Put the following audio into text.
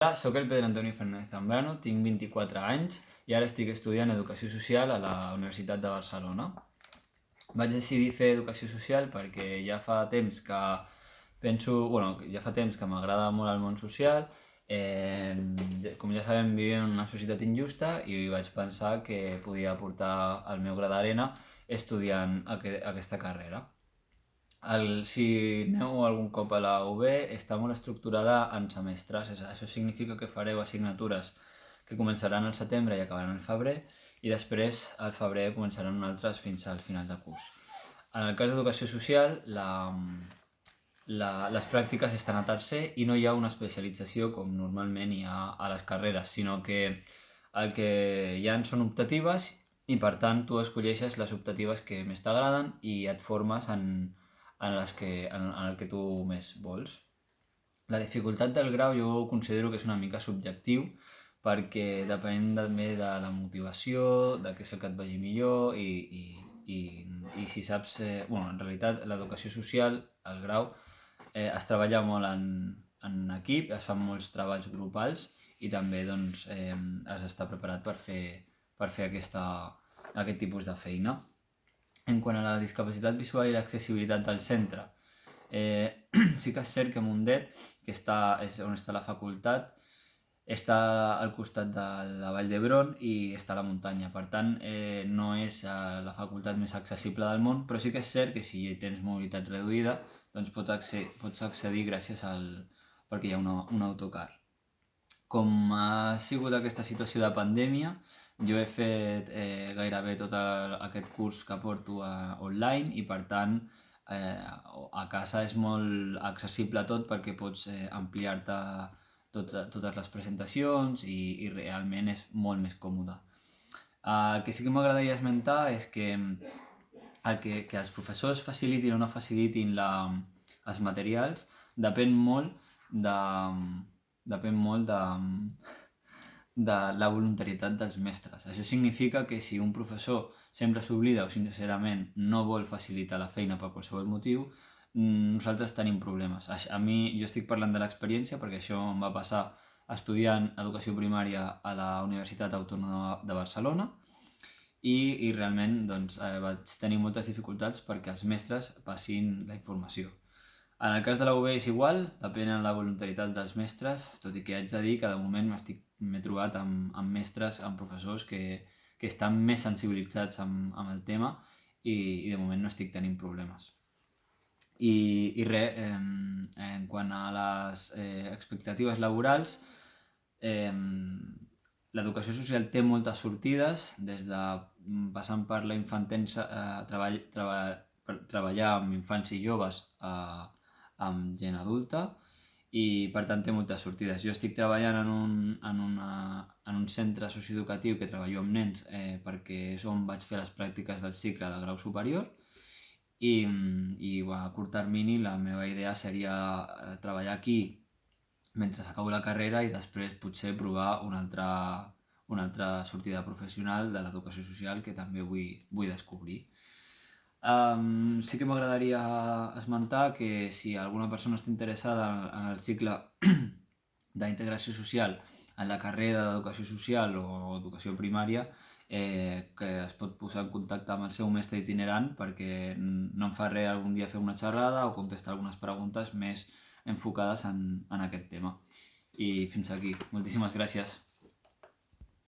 Hola, soc el Pedro Antonio Fernández Zambrano, tinc 24 anys i ara estic estudiant Educació Social a la Universitat de Barcelona. Vaig decidir fer Educació Social perquè ja fa temps que m'agrada molt el món social. Com ja sabem, vivim en una societat injusta i vaig pensar que podia aportar el meu gra d'arena estudiant aquesta carrera. Si aneu algun cop a la UB, està molt estructurada en semestres. Això significa que fareu assignatures que començaran al setembre i acabaran al febrer, i després al febrer començaran altres fins al final de curs. En el cas d'Educació Social, les pràctiques estan a tercer i no hi ha una especialització com normalment hi ha a les carreres, sinó que el que hi ha són optatives i per tant tu escolleixes les optatives que més t'agraden i et formes en el que tu més vols. La dificultat del grau jo considero que és una mica subjectiu perquè depèn també de la motivació, de què és el que et vagi millor i si saps... en realitat l'educació social, el grau, es treballa molt en equip, es fan molts treballs grupals i també has d'estar preparat per fer aquest tipus de feina. En quant a la discapacitat visual i l'accessibilitat del centre, sí que és cert que Mundet, que és on està la facultat, està al costat de la Vall d'Hebron i està a la muntanya. Per tant, no és la facultat més accessible del món, però sí que és cert que si tens mobilitat reduïda, doncs pots accedir perquè hi ha un autocar. Com ha sigut aquesta situació de pandèmia, jo he fet gairebé tot aquest curs que porto online i per tant a casa és molt accessible tot perquè pots ampliar-te totes les presentacions i realment és molt més còmode. El que sí que m'agradaria esmentar és que els professors facilitin o no facilitin els materials depèn molt de la voluntarietat dels mestres. Això significa que si un professor sempre s'oblida o sincerament no vol facilitar la feina per qualsevol motiu, nosaltres tenim problemes. Jo estic parlant de l'experiència perquè això em va passar estudiant educació primària a la Universitat Autònoma de Barcelona i realment vaig tenir moltes dificultats perquè els mestres passin la informació. En el cas de la UB és igual, depèn de la voluntarietat dels mestres, tot i que haig de dir que de moment m'he trobat amb mestres, amb professors que estan més sensibilitzats amb el tema i de moment no estic tenint problemes. I res, en quant a les expectatives laborals, l'educació social té moltes sortides, passant per la infantesa, treballar amb infants i joves amb gent adulta i per tant té moltes sortides. Jo estic treballant en un centre socioeducatiu que treballo amb nens perquè és on vaig fer les pràctiques del cicle de grau superior i a curt termini la meva idea seria treballar aquí mentre acabo la carrera i després potser provar una altra sortida professional de l'educació social que també vull descobrir. Sí que m'agradaria esmentar que si alguna persona està interessada en el cicle d'integració social en la carrera d'educació social o educació primària, que es pot posar en contacte amb el seu mestre itinerant perquè no em fa res algun dia fer una xerrada o contestar algunes preguntes més enfocades en aquest tema. I fins aquí. Moltíssimes gràcies.